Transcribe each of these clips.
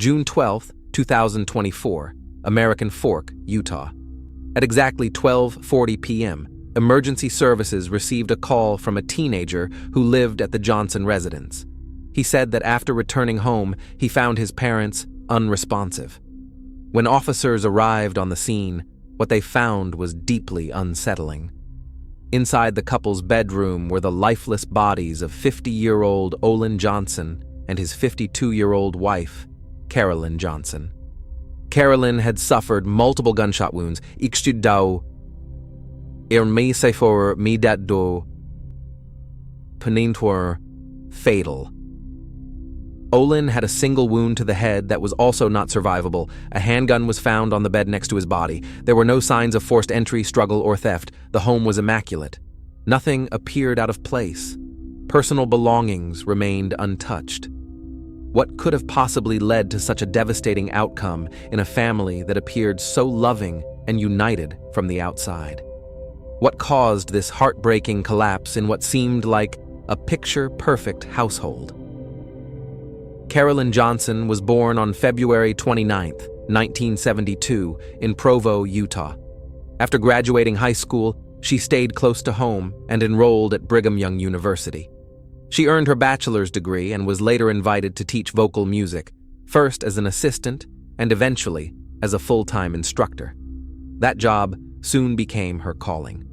June 12, 2024, American Fork, Utah. At exactly 12:40 p.m., emergency services received a call from a teenager who lived at the Johnson residence. He said that after returning home, he found his parents unresponsive. When officers arrived on the scene, what they found was deeply unsettling. Inside the couple's bedroom were the lifeless bodies of 50-year-old Olan Johnson and his 52-year-old wife, Carolyn Johnson. Carolyn had suffered multiple gunshot wounds, ikstudau, irmisefor midado, penintor, fatal. Olan had a single wound to the head that was also not survivable. A handgun was found on the bed next to his body. There were no signs of forced entry, struggle, or theft. The home was immaculate. Nothing appeared out of place. Personal belongings remained untouched. What could have possibly led to such a devastating outcome in a family that appeared so loving and united from the outside? What caused this heartbreaking collapse in what seemed like a picture-perfect household? Carolyn Johnson was born on February 29, 1972, in Provo, Utah. After graduating high school, she stayed close to home and enrolled at Brigham Young University. She earned her bachelor's degree and was later invited to teach vocal music, first as an assistant and eventually as a full-time instructor. That job soon became her calling.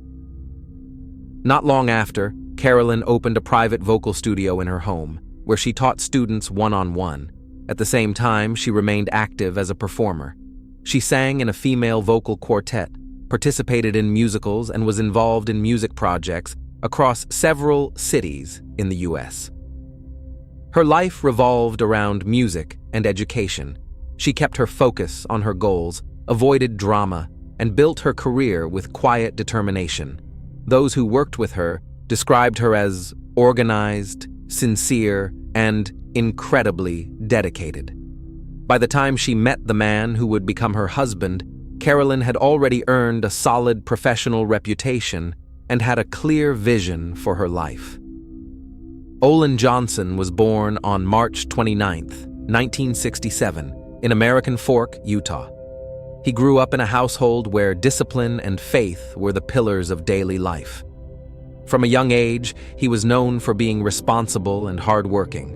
Not long after, Carolyn opened a private vocal studio in her home, where she taught students one-on-one. At the same time, she remained active as a performer. She sang in a female vocal quartet, participated in musicals, and was involved in music projects across several cities in the U.S. Her life revolved around music and education. She kept her focus on her goals, avoided drama, and built her career with quiet determination. Those who worked with her described her as organized, sincere, and incredibly dedicated. By the time she met the man who would become her husband, Carolyn had already earned a solid professional reputation and had a clear vision for her life. Olan Johnson was born on March 29, 1967, in American Fork, Utah. He grew up in a household where discipline and faith were the pillars of daily life. From a young age, he was known for being responsible and hardworking.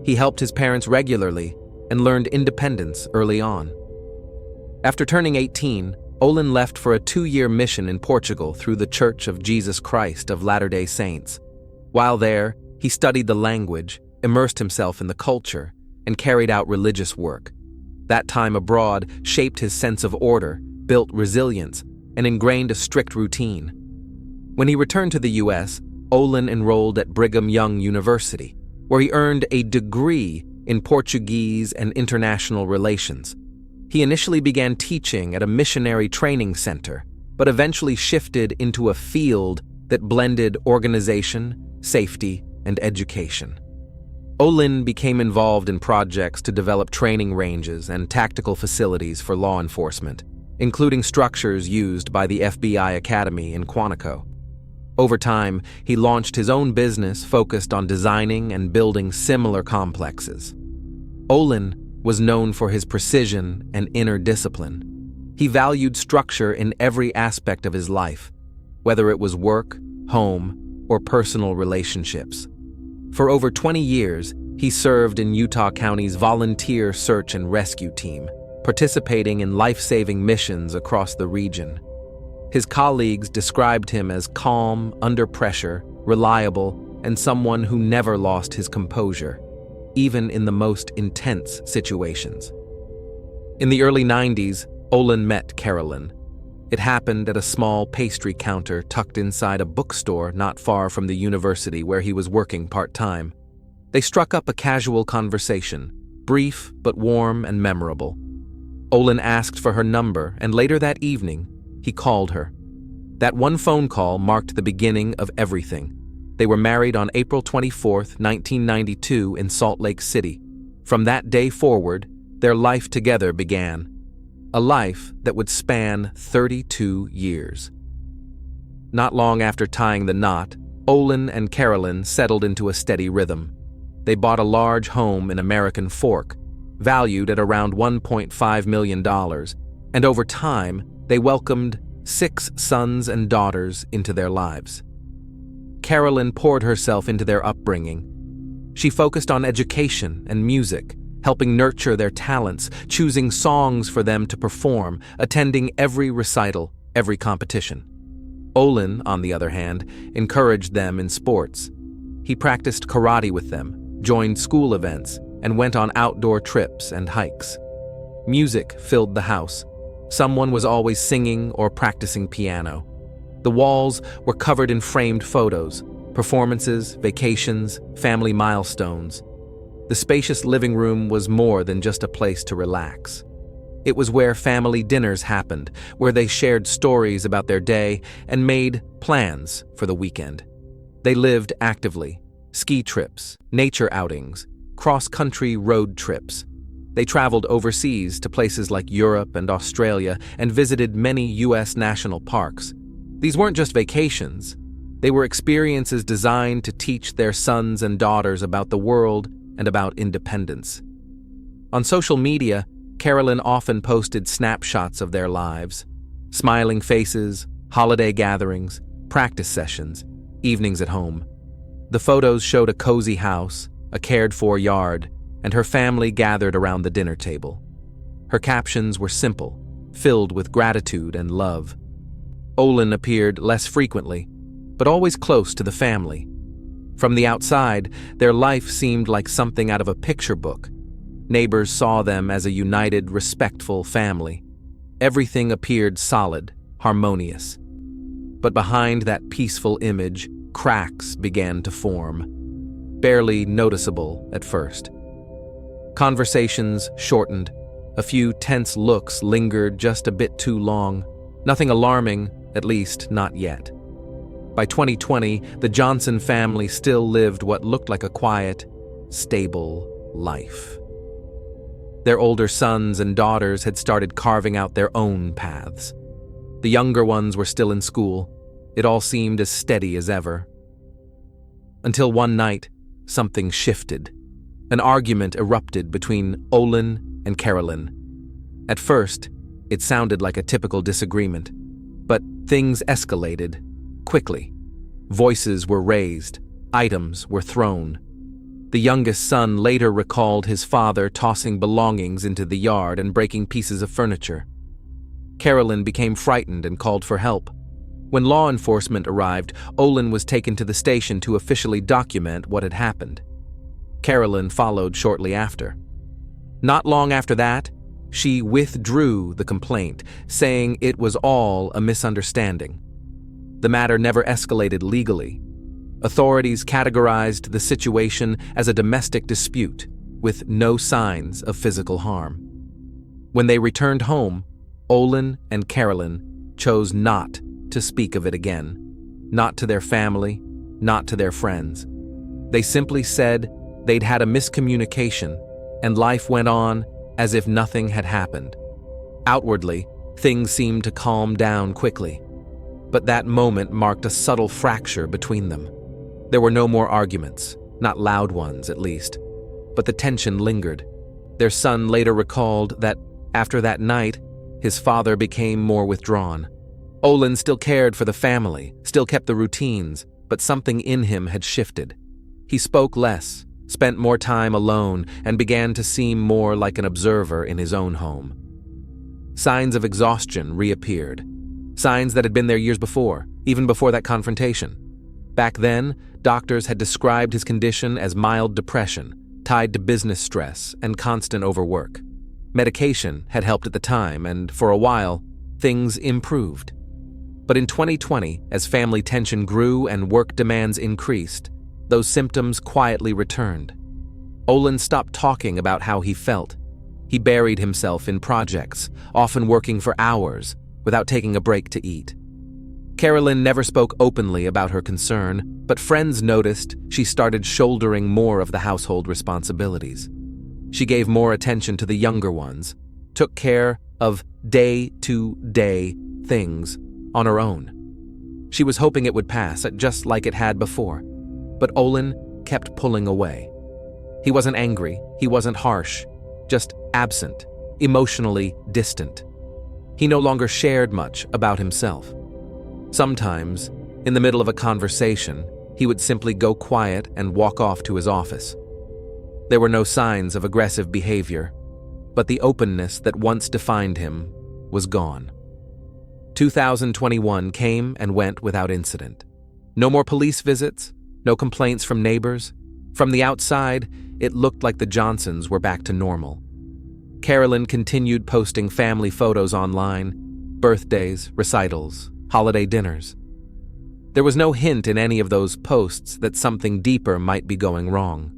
He helped his parents regularly and learned independence early on. After turning 18, Olan left for a 2-year mission in Portugal through the Church of Jesus Christ of Latter-day Saints. While there, he studied the language, immersed himself in the culture, and carried out religious work. That time abroad shaped his sense of order, built resilience, and ingrained a strict routine. When he returned to the U.S., Olan enrolled at Brigham Young University, where he earned a degree in Portuguese and international relations. He initially began teaching at a missionary training center, but eventually shifted into a field that blended organization, safety, and education. Olan became involved in projects to develop training ranges and tactical facilities for law enforcement, including structures used by the FBI Academy in Quantico. Over time, he launched his own business focused on designing and building similar complexes. Olan was known for his precision and inner discipline. He valued structure in every aspect of his life, whether it was work, home, or personal relationships. For over 20 years, he served in Utah County's volunteer search and rescue team, participating in life-saving missions across the region. His colleagues described him as calm, under pressure, reliable, and someone who never lost his composure, even in the most intense situations. In the early 90s, Olan met Carolyn. It happened at a small pastry counter tucked inside a bookstore not far from the university where he was working part-time. They struck up a casual conversation, brief but warm and memorable. Olan asked for her number, and later that evening, he called her. That one phone call marked the beginning of everything. They were married on April 24, 1992 in Salt Lake City. From that day forward, their life together began. A life that would span 32 years. Not long after tying the knot, Olan and Carolyn settled into a steady rhythm. They bought a large home in American Fork, valued at around $1.5 million, and over time, they welcomed 6 sons and daughters into their lives. Carolyn poured herself into their upbringing. She focused on education and music, helping nurture their talents, choosing songs for them to perform, attending every recital, every competition. Olan, on the other hand, encouraged them in sports. He practiced karate with them, joined school events, and went on outdoor trips and hikes. Music filled the house. Someone was always singing or practicing piano. The walls were covered in framed photos, performances, vacations, family milestones. The spacious living room was more than just a place to relax. It was where family dinners happened, where they shared stories about their day and made plans for the weekend. They lived actively: ski trips, nature outings, cross-country road trips. They traveled overseas to places like Europe and Australia and visited many U.S. national parks. These weren't just vacations. They were experiences designed to teach their sons and daughters about the world and about independence. On social media, Carolyn often posted snapshots of their lives: smiling faces, holiday gatherings, practice sessions, evenings at home. The photos showed a cozy house, a cared-for yard, and her family gathered around the dinner table. Her captions were simple, filled with gratitude and love. Olan appeared less frequently, but always close to the family. From the outside, their life seemed like something out of a picture book. Neighbors saw them as a united, respectful family. Everything appeared solid, harmonious. But behind that peaceful image, cracks began to form, barely noticeable at first. Conversations shortened. A few tense looks lingered just a bit too long. Nothing alarming, at least not yet. By 2020, the Johnson family still lived what looked like a quiet, stable life. Their older sons and daughters had started carving out their own paths. The younger ones were still in school. It all seemed as steady as ever. Until one night, something shifted. An argument erupted between Olan and Carolyn. At first, it sounded like a typical disagreement, but things escalated quickly. Voices were raised, items were thrown. The youngest son later recalled his father tossing belongings into the yard and breaking pieces of furniture. Carolyn became frightened and called for help. When law enforcement arrived, Olan was taken to the station to officially document what had happened. Carolyn followed shortly after. Not long after that, she withdrew the complaint, saying it was all a misunderstanding. The matter never escalated legally. Authorities categorized the situation as a domestic dispute, with no signs of physical harm. When they returned home, Olan and Carolyn chose not to speak of it again, not to their family, not to their friends. They simply said they'd had a miscommunication, and life went on as if nothing had happened. Outwardly, things seemed to calm down quickly, but that moment marked a subtle fracture between them. There were no more arguments, not loud ones at least, but the tension lingered. Their son later recalled that after that night, his father became more withdrawn. Olan still cared for the family, still kept the routines, but something in him had shifted. He spoke less, spent more time alone, and began to seem more like an observer in his own home. Signs of exhaustion reappeared, signs that had been there years before, even before that confrontation. Back then, doctors had described his condition as mild depression, tied to business stress and constant overwork. Medication had helped at the time, and for a while, things improved. But in 2020, as family tension grew and work demands increased, those symptoms quietly returned. Olan stopped talking about how he felt. He buried himself in projects, often working for hours, without taking a break to eat. Carolyn never spoke openly about her concern, but friends noticed she started shouldering more of the household responsibilities. She gave more attention to the younger ones, took care of day-to-day things on her own. She was hoping it would pass, just like it had before, but Olan kept pulling away. He wasn't angry, he wasn't harsh, just absent, emotionally distant. He no longer shared much about himself. Sometimes, in the middle of a conversation, he would simply go quiet and walk off to his office. There were no signs of aggressive behavior, but the openness that once defined him was gone. 2021 came and went without incident. No more police visits, no complaints from neighbors. From the outside, it looked like the Johnsons were back to normal. Carolyn continued posting family photos online, birthdays, recitals, holiday dinners. There was no hint in any of those posts that something deeper might be going wrong.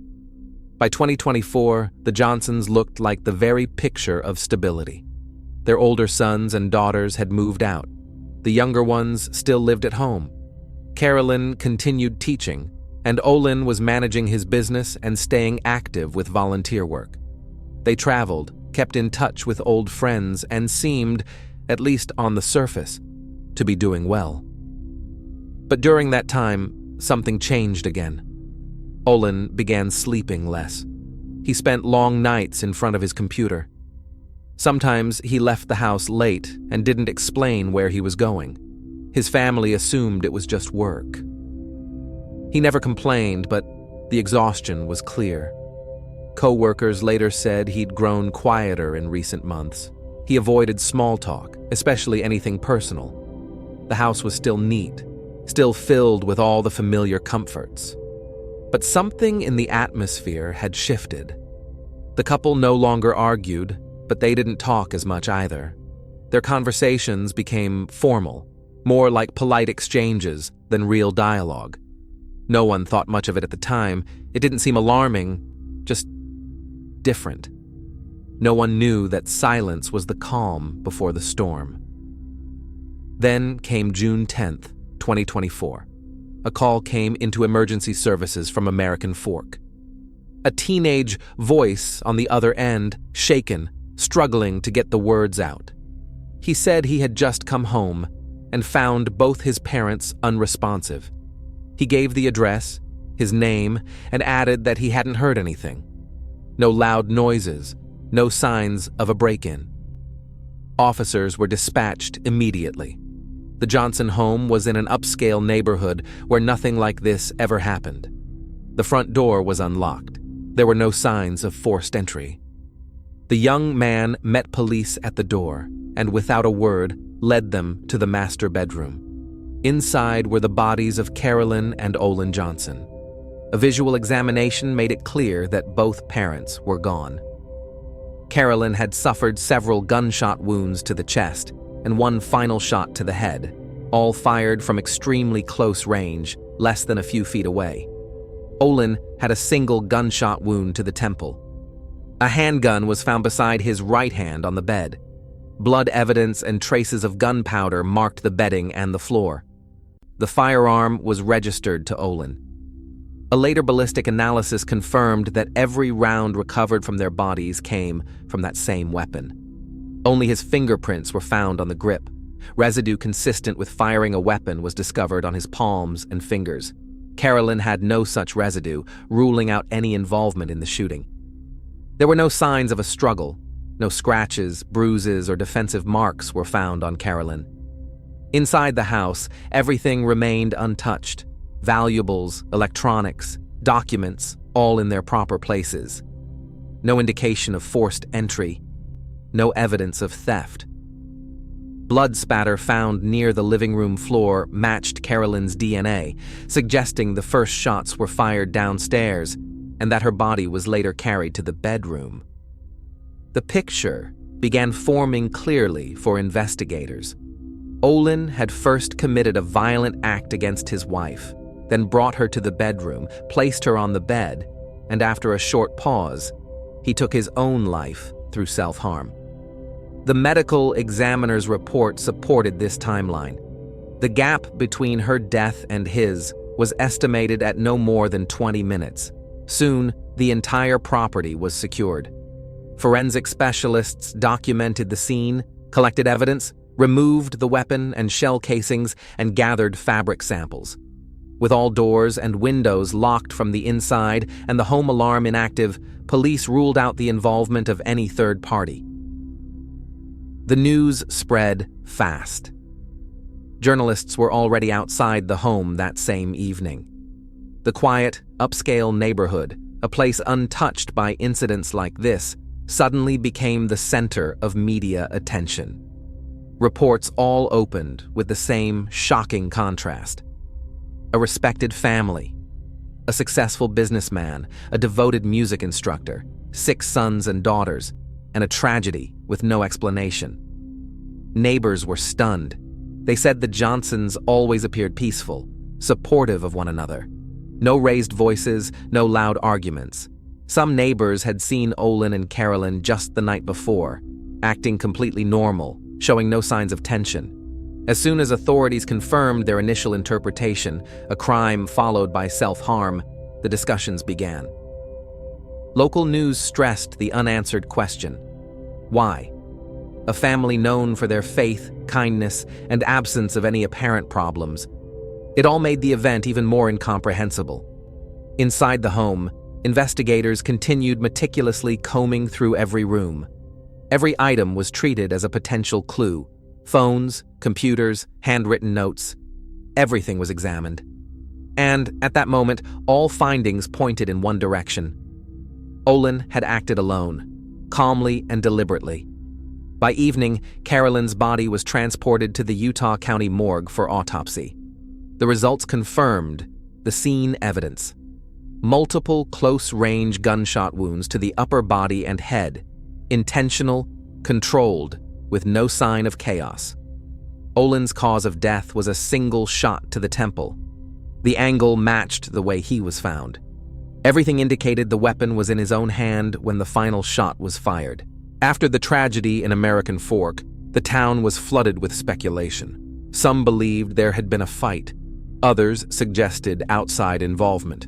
By 2024, the Johnsons looked like the very picture of stability. Their older sons and daughters had moved out. The younger ones still lived at home. Carolyn continued teaching, and Olan was managing his business and staying active with volunteer work. They traveled, kept in touch with old friends, and seemed, at least on the surface, to be doing well. But during that time, something changed again. Olan began sleeping less. He spent long nights in front of his computer. Sometimes he left the house late and didn't explain where he was going. His family assumed it was just work. He never complained, but the exhaustion was clear. Co-workers later said he'd grown quieter in recent months. He avoided small talk, especially anything personal. The house was still neat, still filled with all the familiar comforts. But something in the atmosphere had shifted. The couple no longer argued, but they didn't talk as much either. Their conversations became formal, more like polite exchanges than real dialogue. No one thought much of it at the time. It didn't seem alarming, just different. No one knew that silence was the calm before the storm. Then came June 10th, 2024. A call came into emergency services from American Fork. A teenage voice on the other end, shaken, struggling to get the words out. He said he had just come home and found both his parents unresponsive. He gave the address, his name, and added that he hadn't heard anything. No loud noises, no signs of a break-in. Officers were dispatched immediately. The Johnson home was in an upscale neighborhood where nothing like this ever happened. The front door was unlocked. There were no signs of forced entry. The young man met police at the door and, without a word, led them to the master bedroom. Inside were the bodies of Carolyn and Olan Johnson. A visual examination made it clear that both parents were gone. Carolyn had suffered several gunshot wounds to the chest and one final shot to the head, all fired from extremely close range, less than a few feet away. Olan had a single gunshot wound to the temple. A handgun was found beside his right hand on the bed. Blood evidence and traces of gunpowder marked the bedding and the floor. The firearm was registered to Olan. A later ballistic analysis confirmed that every round recovered from their bodies came from that same weapon. Only his fingerprints were found on the grip. Residue consistent with firing a weapon was discovered on his palms and fingers. Carolyn had no such residue, ruling out any involvement in the shooting. There were no signs of a struggle. No scratches, bruises, or defensive marks were found on Carolyn. Inside the house, everything remained untouched. Valuables, electronics, documents, all in their proper places. No indication of forced entry. No evidence of theft. Blood spatter found near the living room floor matched Carolyn's DNA, suggesting the first shots were fired downstairs and that her body was later carried to the bedroom. The picture began forming clearly for investigators. Olan had first committed a violent act against his wife, then brought her to the bedroom, placed her on the bed, and after a short pause, he took his own life through self-harm. The medical examiner's report supported this timeline. The gap between her death and his was estimated at no more than 20 minutes. Soon, the entire property was secured. Forensic specialists documented the scene, collected evidence, removed the weapon and shell casings, and gathered fabric samples. With all doors and windows locked from the inside and the home alarm inactive, police ruled out the involvement of any third party. The news spread fast. Journalists were already outside the home that same evening. The quiet, upscale neighborhood, a place untouched by incidents like this, suddenly became the center of media attention. Reports all opened with the same shocking contrast. A respected family, a successful businessman, a devoted music instructor, 6 sons and daughters, and a tragedy with no explanation. Neighbors were stunned. They said the Johnsons always appeared peaceful, supportive of one another. No raised voices, no loud arguments. Some neighbors had seen Olan and Carolyn just the night before, acting completely normal, showing no signs of tension. As soon as authorities confirmed their initial interpretation, a crime followed by self-harm, the discussions began. Local news stressed the unanswered question: why? A family known for their faith, kindness, and absence of any apparent problems. It all made the event even more incomprehensible. Inside the home, investigators continued meticulously combing through every room. Every item was treated as a potential clue. Phones, computers, handwritten notes. Everything was examined. And, at that moment, all findings pointed in one direction. Olan had acted alone, calmly and deliberately. By evening, Carolyn's body was transported to the Utah County morgue for autopsy. The results confirmed the scene evidence. Multiple close-range gunshot wounds to the upper body and head. Intentional, controlled, with no sign of chaos. Olan's cause of death was a single shot to the temple. The angle matched the way he was found. Everything indicated the weapon was in his own hand when the final shot was fired. After the tragedy in American Fork, the town was flooded with speculation. Some believed there had been a fight. Others suggested outside involvement.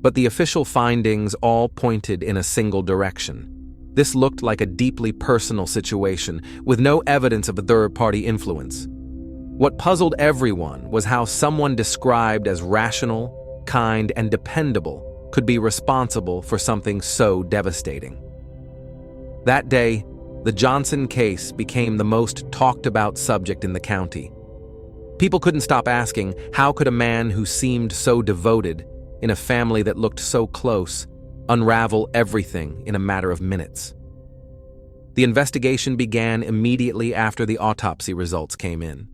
But the official findings all pointed in a single direction. This looked like a deeply personal situation, with no evidence of a third-party influence. What puzzled everyone was how someone described as rational, kind, and dependable could be responsible for something so devastating. That day, the Johnson case became the most talked-about subject in the county. People couldn't stop asking, how could a man who seemed so devoted, in a family that looked so close, unravel everything in a matter of minutes? The investigation began immediately after the autopsy results came in.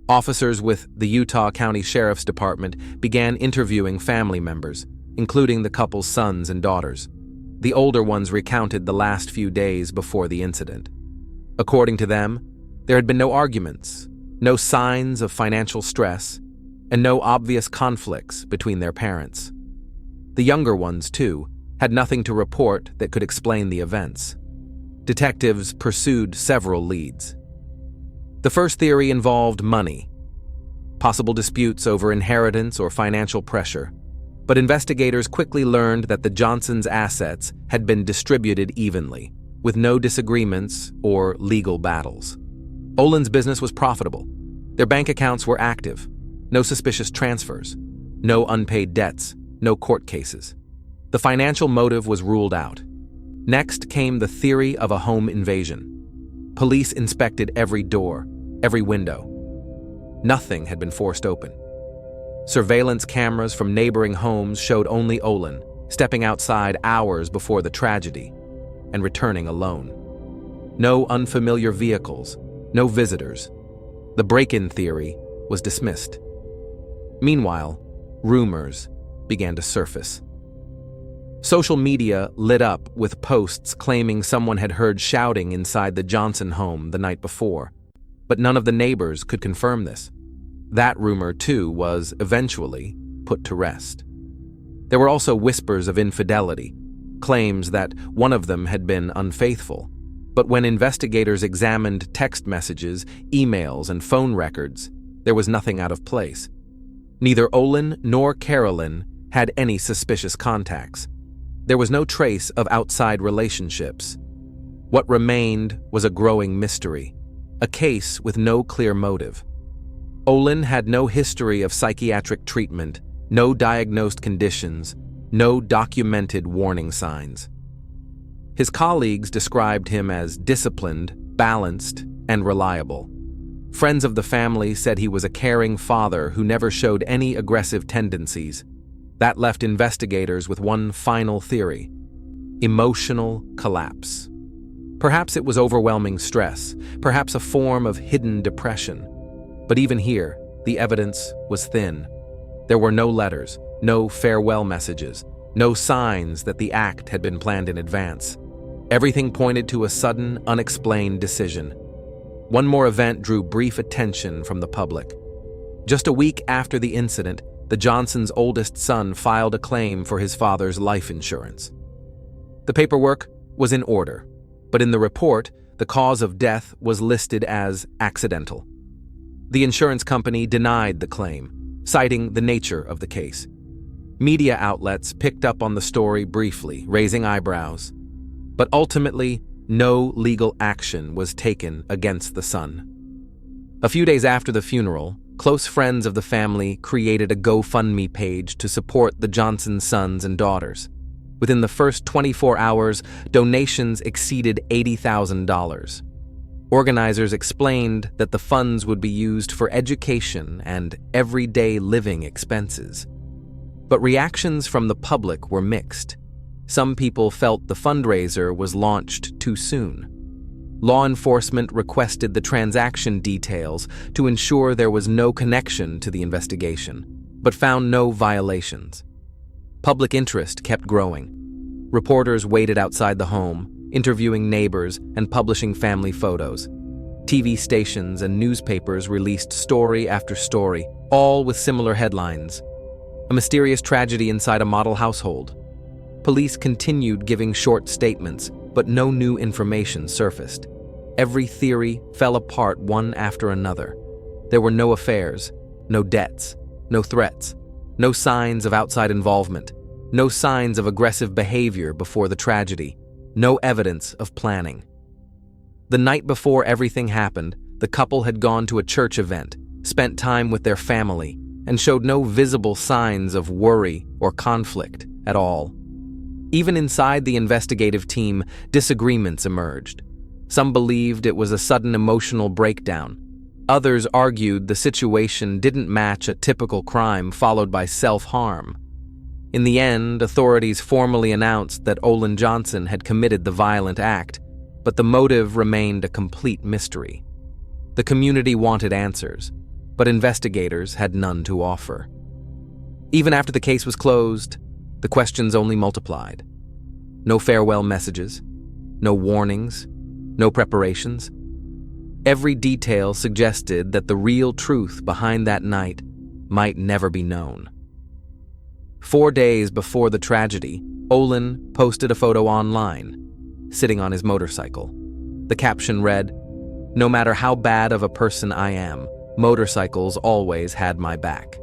Officers with the Utah County Sheriff's Department began interviewing family members, including the couple's sons and daughters. The older ones recounted the last few days before the incident. According to them, there had been no arguments, no signs of financial stress, and no obvious conflicts between their parents. The younger ones, too, had nothing to report that could explain the events. Detectives pursued several leads. The first theory involved money, possible disputes over inheritance or financial pressure. But investigators quickly learned that the Johnsons' assets had been distributed evenly, with no disagreements or legal battles. Olan's business was profitable. Their bank accounts were active. No suspicious transfers. No unpaid debts. No court cases. The financial motive was ruled out. Next came the theory of a home invasion. Police inspected every door, every window. Nothing had been forced open. Surveillance cameras from neighboring homes showed only Olan, stepping outside hours before the tragedy and returning alone. No unfamiliar vehicles, no visitors. The break-in theory was dismissed. Meanwhile, rumors began to surface. Social media lit up with posts claiming someone had heard shouting inside the Johnson home the night before, but none of the neighbors could confirm this. That rumor, too, was eventually put to rest. There were also whispers of infidelity, claims that one of them had been unfaithful. But when investigators examined text messages, emails, and phone records, there was nothing out of place. Neither Olan nor Carolyn had any suspicious contacts. There was no trace of outside relationships. What remained was a growing mystery, a case with no clear motive. Olan had no history of psychiatric treatment, No diagnosed conditions, no documented warning signs. His colleagues described him as disciplined, balanced, and reliable. Friends of the family said he was a caring father who never showed any aggressive tendencies. That left investigators with one final theory: emotional collapse. Perhaps it was overwhelming stress, perhaps a form of hidden depression. But even here, the evidence was thin. There were no letters, no farewell messages, no signs that the act had been planned in advance. Everything pointed to a sudden, unexplained decision. One more event drew brief attention from the public. Just a week after the incident, the Johnsons' oldest son filed a claim for his father's life insurance. The paperwork was in order, but in the report, the cause of death was listed as accidental. The insurance company denied the claim, citing the nature of the case. Media outlets picked up on the story briefly, raising eyebrows. But ultimately, no legal action was taken against the son. A few days after the funeral, close friends of the family created a GoFundMe page to support the Johnson sons and daughters. Within the first 24 hours, donations exceeded $80,000. Organizers explained that the funds would be used for education and everyday living expenses. But reactions from the public were mixed. Some people felt the fundraiser was launched too soon. Law enforcement requested the transaction details to ensure there was no connection to the investigation, but found no violations. Public interest kept growing. Reporters waited outside the home, interviewing neighbors and publishing family photos. TV stations and newspapers released story after story, all with similar headlines. A mysterious tragedy inside a model household. Police continued giving short statements, but no new information surfaced. Every theory fell apart one after another. There were no affairs, no debts, no threats, no signs of outside involvement, no signs of aggressive behavior before the tragedy, no evidence of planning. The night before everything happened, the couple had gone to a church event, spent time with their family, and showed no visible signs of worry or conflict at all. Even inside the investigative team, disagreements emerged. Some believed it was a sudden emotional breakdown. Others argued the situation didn't match a typical crime followed by self-harm. In the end, authorities formally announced that Olan Johnson had committed the violent act, but the motive remained a complete mystery. The community wanted answers, but investigators had none to offer. Even after the case was closed, the questions only multiplied. No farewell messages, no warnings, no preparations. Every detail suggested that the real truth behind that night might never be known. 4 days before the tragedy, Olan posted a photo online, sitting on his motorcycle. The caption read, "No matter how bad of a person I am, motorcycles always had my back."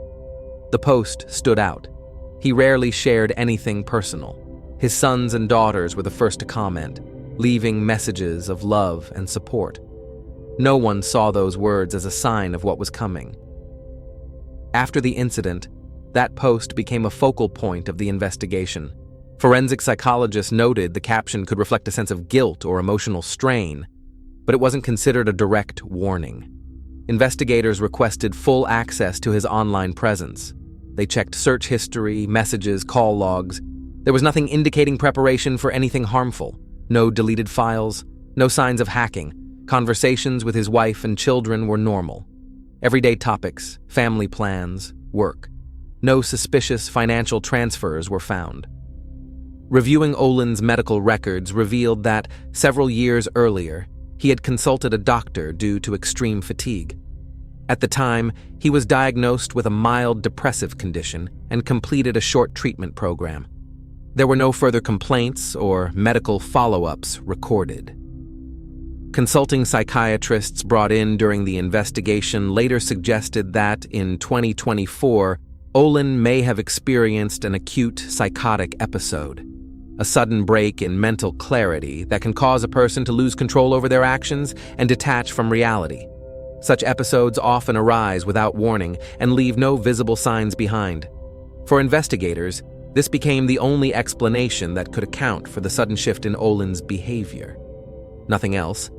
The post stood out. He rarely shared anything personal. His sons and daughters were the first to comment, leaving messages of love and support. No one saw those words as a sign of what was coming. After the incident, that post became a focal point of the investigation. Forensic psychologists noted the caption could reflect a sense of guilt or emotional strain, but it wasn't considered a direct warning. Investigators requested full access to his online presence. They checked search history, messages, call logs. There was nothing indicating preparation for anything harmful. No deleted files, no signs of hacking. Conversations with his wife and children were normal. Everyday topics, family plans, work. No suspicious financial transfers were found. Reviewing Olan's medical records revealed that, several years earlier, he had consulted a doctor due to extreme fatigue. At the time, he was diagnosed with a mild depressive condition and completed a short treatment program. There were no further complaints or medical follow-ups recorded. Consulting psychiatrists brought in during the investigation later suggested that, in 2024, Olan may have experienced an acute psychotic episode, a sudden break in mental clarity that can cause a person to lose control over their actions and detach from reality. Such episodes often arise without warning and leave no visible signs behind. For investigators, this became the only explanation that could account for the sudden shift in Olan's behavior. Nothing else,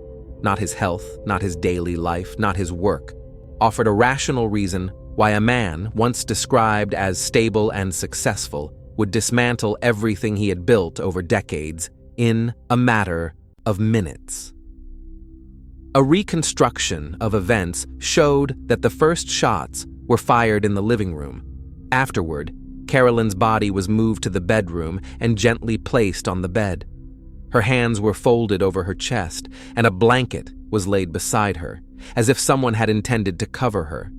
not his health, not his daily life, not his work, offered a rational reason why a man, once described as stable and successful, would dismantle everything he had built over decades in a matter of minutes. A reconstruction of events showed that the first shots were fired in the living room. Afterward, Carolyn's body was moved to the bedroom and gently placed on the bed. Her hands were folded over her chest, and a blanket was laid beside her, as if someone had intended to cover her.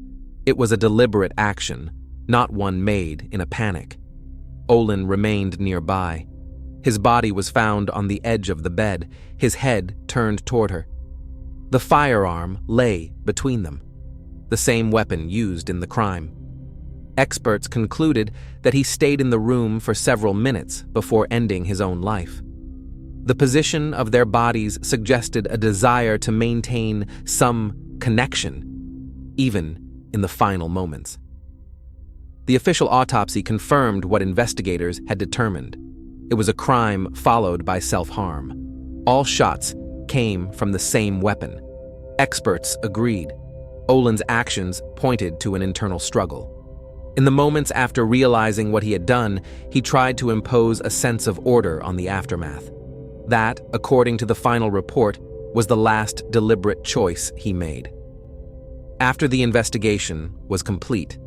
It was a deliberate action, not one made in a panic. Olan remained nearby. His body was found on the edge of the bed, his head turned toward her. The firearm lay between them, the same weapon used in the crime. Experts concluded that he stayed in the room for several minutes before ending his own life. The position of their bodies suggested a desire to maintain some connection, even in the final moments. The official autopsy confirmed what investigators had determined. It was a crime followed by self-harm. All shots came from the same weapon. Experts agreed. Olan's actions pointed to an internal struggle. In the moments after realizing what he had done, he tried to impose a sense of order on the aftermath. That, according to the final report, was the last deliberate choice he made. After the investigation was complete,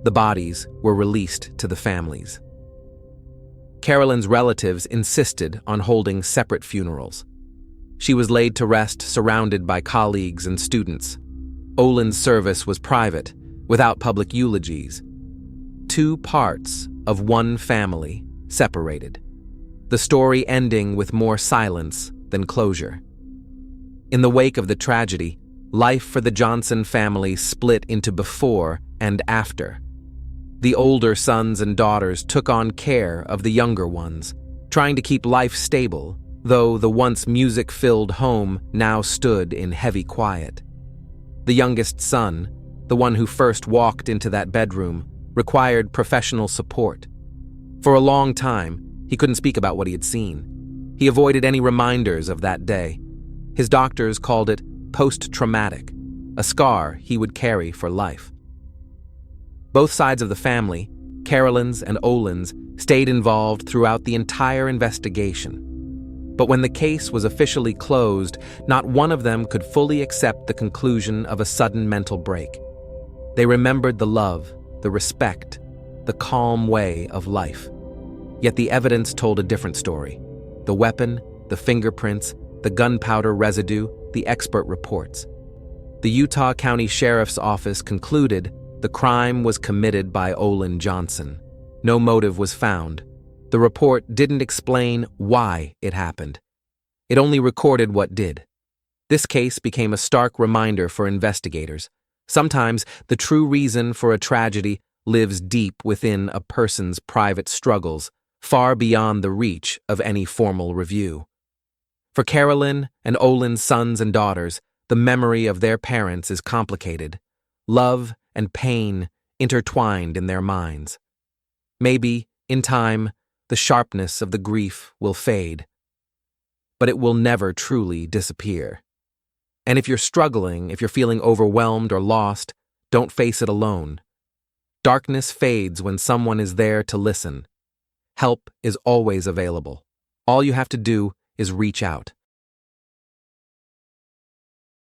the bodies were released to the families. Carolyn's relatives insisted on holding separate funerals. She was laid to rest surrounded by colleagues and students. Olan's service was private, without public eulogies. Two parts of one family separated, the story ending with more silence than closure. In the wake of the tragedy, life for the Johnson family split into before and after. The older sons and daughters took on care of the younger ones, trying to keep life stable, though the once music-filled home now stood in heavy quiet. The youngest son, the one who first walked into that bedroom, required professional support. For a long time, he couldn't speak about what he had seen. He avoided any reminders of that day. His doctors called it post-traumatic, a scar he would carry for life. Both sides of the family, Carolyn's and Olan's, stayed involved throughout the entire investigation. But when the case was officially closed, not one of them could fully accept the conclusion of a sudden mental break. They remembered the love, the respect, the calm way of life. Yet the evidence told a different story. The weapon, the fingerprints, the gunpowder residue, the expert reports. The Utah County Sheriff's Office concluded the crime was committed by Olan Johnson. No motive was found. The report didn't explain why it happened. It only recorded what did. This case became a stark reminder for investigators. Sometimes the true reason for a tragedy lives deep within a person's private struggles, far beyond the reach of any formal review. For Carolyn and Olan's sons and daughters, the memory of their parents is complicated. Love and pain intertwined in their minds. Maybe, in time, the sharpness of the grief will fade, but it will never truly disappear. And if you're struggling, if you're feeling overwhelmed or lost, don't face it alone. Darkness fades when someone is there to listen. Help is always available. All you have to do is reach out.